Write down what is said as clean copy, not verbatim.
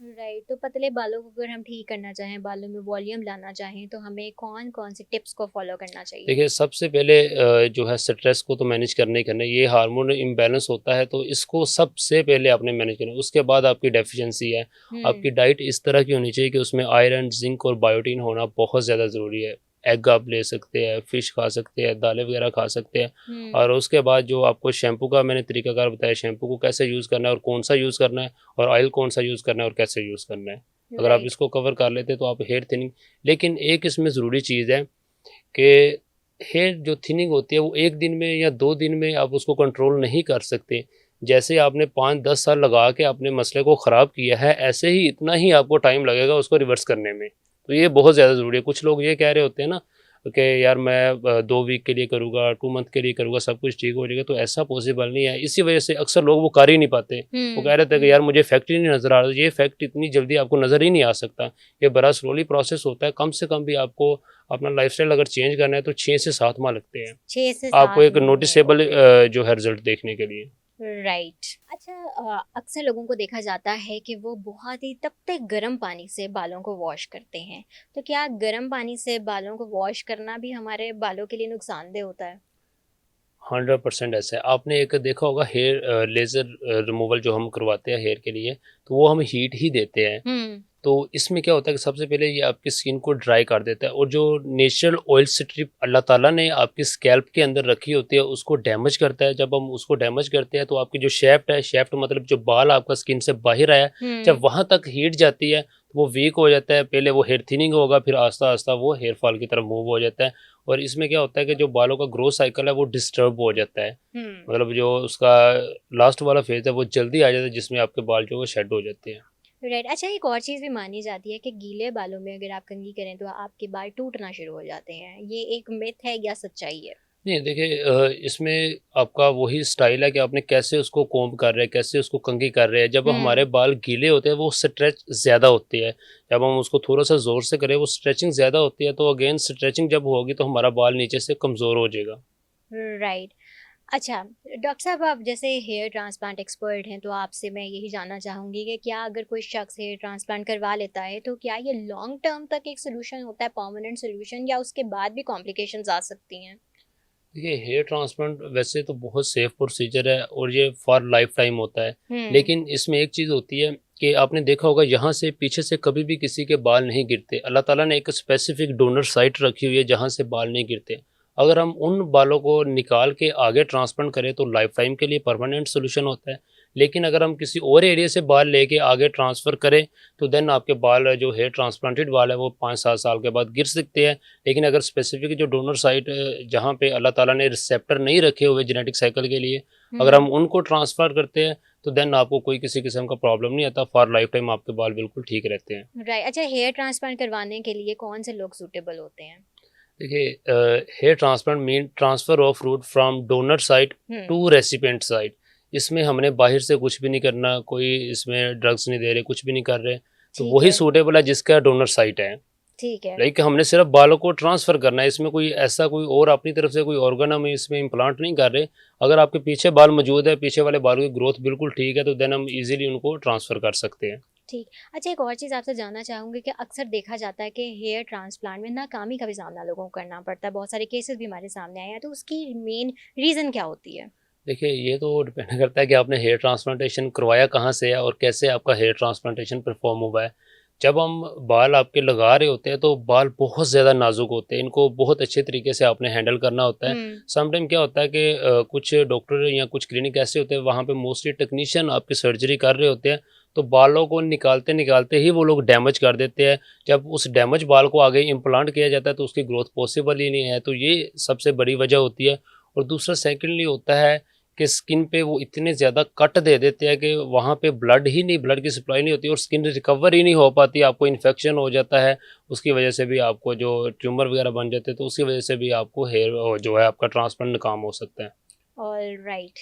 Right, तो पतले बालों को अगर हम ठीक करना चाहें, बालों में वॉल्यूम लाना चाहें, तो हमें कौन-कौन से टिप्स को फॉलो करना चाहिए? देखिए, सबसे पहले जो है स्ट्रेस को तो मैनेज करना ही करना है। ये हार्मोन इम्बैलेंस होता है तो इसको सबसे पहले आपने मैनेज करना है। उसके बाद आपकी डेफ़िशिएंसी है। हुँ, आपकी डाइट इस तरह की होनी चाहिए कि उसमें आयरन, ज़िंक और बायोटीन होना बहुत ज़्यादा ज़रूरी है। एग आप ले सकते हैं, फ़िश खा सकते हैं, दालें वग़ैरह खा सकते हैं हुँ, और उसके बाद जो आपको शैम्पू का मैंने तरीकाकार बताया, शैम्पू को कैसे यूज़ करना है और कौन-सा यूज़ करना है और ऑयल कौन-सा यूज़ करना है और कैसे यूज़ करना है। अगर आप राइट, इसको कवर कर लेते हैं तो आप हेयर थिनिंग। लेकिन एक इसमें ज़रूरी चीज़ है कि हेयर जो थिनिंग होती है वो 1 दिन में या 2 दिन में आप उसको कंट्रोल नहीं कर सकते। जैसे आपने 5-10 साल लगा के अपने मसले को ख़राब किया है, ऐसे ही इतना ही आपको टाइम लगेगा उसको रिवर्स करने में। तो ये बहुत ज़्यादा ज़रूरी है। कुछ लोग ये कह रहे होते हैं ना कि यार मैं 2 वीक के लिए करूँगा, 2 मंथ के लिए करूँगा, सब कुछ ठीक हो जाएगा, तो ऐसा पॉसिबल नहीं है। इसी वजह से अक्सर लोग वो कर ही नहीं पाते। वो हुँ, कह रहे थे कि हुँ। यार मुझे इफ़ेक्ट ही नहीं नज़र आ रहा। ये इफ़ेक्ट इतनी जल्दी आपको नज़र ही नहीं आ सकता। ये बड़ा स्लोली प्रोसेस होता है। कम से कम भी आपको अपना लाइफ़स्टाइल अगर चेंज करना है तो 6 से 7 माह लगते हैं, 6 से आपको 7 एक महीने, नोटिसेबल ओके। जो है रिज़ल्ट देखने के लिए। राइट। अच्छा, अक्सर लोगों को देखा जाता है कि वो बहुत ही तपते गर्म पानी से बालों को वॉश करते हैं। तो क्या गर्म पानी से बालों को वॉश करना भी हमारे बालों के लिए नुकसानदेह होता है? 100% ऐसा है। आपने एक देखा होगा हेयर लेज़र रिमूवल जो हम करवाते हैं हेयर के लिए, तो वो हम हीट ही देते हैं। हुँ, तो इसमें क्या होता है कि सबसे पहले ये आपकी स्किन को ड्राई कर देता है और जो नेचुरल ऑयल स्ट्रिप अल्लाह ताला ने आपकी स्कैल्प के अंदर रखी होती है उसको डैमेज करता है। जब हम उसको डैमेज करते हैं तो आपकी जो शेफ्ट है, शेफ्ट मतलब जो बाल आपका स्किन से बाहर आया, जब हुँ, वहाँ तक हीट जाती है तो वो वीक हो जाता है। पहले वो हेयर थिनिंग होगा, फिर आहिस्ता-आहिस्ता वो हेयर फॉल की तरफ मूव हो जाता है और इसमें क्या होता है कि जो बालों का ग्रोथ साइकिल है वो डिस्टर्ब हो जाता है। हुँ। मतलब जो उसका लास्ट वाला फेज़ है वो जल्दी आ जाता है जिसमें आपके बाल जो है वो शेड हो जाते हैं। राइट। अच्छा, एक और चीज़ भी मानी जाती है कि गीले बालों में अगर आप कंघी करें तो आपके बाल टूटना शुरू हो जाते हैं। ये एक मिथ है या सच्चाई है? नहीं देखिए, इसमें आपका वही स्टाइल है कि आपने कैसे उसको कोम्ब कर रहे हैं, कैसे उसको कंघी कर रहे हैं। जब हमारे हुँ, बाल गीले होते हैं वो स्ट्रेच ज़्यादा होती है। जब हम उसको थोड़ा-सा ज़ोर से करें वो स्ट्रेचिंग ज़्यादा होती है तो अगेन स्ट्रेचिंग जब होगी तो हमारा बाल नीचे से कमज़ोर हो जाएगा। राइट। अच्छा, डॉक्टर साहब, आप जैसे हेयर ट्रांसप्लांट एक्सपर्ट हैं, तो आपसे मैं यही जानना चाहूँगी कि क्या अगर कोई शख्स हेयर ट्रांसप्लांट करवा लेता है, तो क्या ये लॉन्ग टर्म तक एक सॉल्यूशन होता है, परमानेंट सॉल्यूशन, या उसके बाद भी कॉम्प्लिकेशंस आ सकती हैं? देखिए, हेयर ट्रांसप्लांट वैसे तो बहुत सेफ प्रोसीजर है और ये फॉर लाइफ टाइम होता है। हुँ, लेकिन इसमें एक चीज़ होती है कि आपने देखा होगा यहाँ से पीछे से कभी भी किसी के बाल नहीं गिरते। अल्लाह ताला ने एक स्पेसिफिक डोनर साइट रखी हुई है जहाँ से बाल नहीं गिरते। अगर हम उन बालों को निकाल के आगे ट्रांसप्लांट करें तो लाइफ टाइम के लिए परमानेंट सॉल्यूशन होता है। लेकिन अगर हम किसी और एरिया से बाल लेके आगे ट्रांसफ़र करें तो देन आपके बाल जो हेयर ट्रांसप्लांटेड बाल है वो 5-7 साल के बाद गिर सकते हैं। लेकिन अगर स्पेसिफिक जो डोनर साइट जहाँ पे अल्लाह ताला ने रिसेप्टर नहीं रखे हुए जेनेटिक साइकिल के लिए, अगर हुँ, हम उनको ट्रांसफ़र करते हैं, तो देन आपको कोई किसी किस्म का प्रॉब्लम नहीं आता, फॉर लाइफ टाइम आपके बाल बिल्कुल ठीक रहते हैं। राइट। अच्छा, हेयर ट्रांसप्लांट करवाने के लिए कौन से लोग सूटेबल होते हैं? देखिए, hair transplant mean transfer of root from donor site हुँ, टू रेसिपिएंट साइट। इसमें हमने बाहर से कुछ भी नहीं करना, कोई इसमें ड्रग्स नहीं दे रहे, कुछ भी नहीं कर रहे, तो ठीक वही है, सूटेबल है जिसका डोनर साइट है। ठीक है। लाइक हमने सिर्फ बालों को ट्रांसफ़र करना है, इसमें कोई ऐसा कोई और अपनी तरफ से कोई ऑर्गन हम इसमें इम्प्लांट नहीं कर रहे। अगर आपके पीछे बाल मौजूद है, पीछे वाले बालों की ग्रोथ बिल्कुल ठीक है, तो देन हम ईज़िली उनको ट्रांसफ़र कर सकते हैं। ठीक। अच्छा, एक और चीज़ आपसे जानना चाहूँगी कि अक्सर देखा जाता है कि हेयर ट्रांसप्लांट में नाकामी का भी सामना लोगों को करना पड़ता है। बहुत सारे केसेस भी हमारे सामने आए हैं, तो उसकी मेन रीज़न क्या होती है? देखिए, ये तो डिपेंड करता है कि आपने हेयर ट्रांसप्लांटेशन करवाया कहाँ से है और कैसे आपका हेयर ट्रांसप्लांटेशन परफ़ॉर्म हुआ है। जब हम बाल आपके लगा रहे होते हैं, तो बाल बहुत ज़्यादा नाज़ुक होते हैं, इनको बहुत अच्छे तरीके से आपने हैंडल करना होता है। हुँ, समटाइम क्या होता है कि कुछ डॉक्टर या कुछ क्लिनिक ऐसे होते हैं, वहाँ पे मोस्टली टेक्नीशियन आपकी सर्जरी कर रहे होते हैं, तो बालों को निकालते-निकालते ही वो लोग डैमेज कर देते हैं। जब उस डैमेज बाल को आगे इम्प्लांट किया जाता है, तो उसकी ग्रोथ पॉसिबल ही नहीं है, तो ये सबसे बड़ी वजह होती है। और दूसरा सेकंडली होता है कि स्किन पे वो इतने ज़्यादा कट दे देते हैं कि वहाँ पे ब्लड की सप्लाई नहीं होती और स्किन रिकवर ही नहीं हो पाती, आपको इन्फेक्शन हो जाता है। उसकी वजह से भी आपको जो ट्यूमर वगैरह बन जाते हैं, तो उसकी वजह से भी आपको हेयर जो है आपका ट्रांसप्लांट नाकाम हो सकता है। ऑलराइट।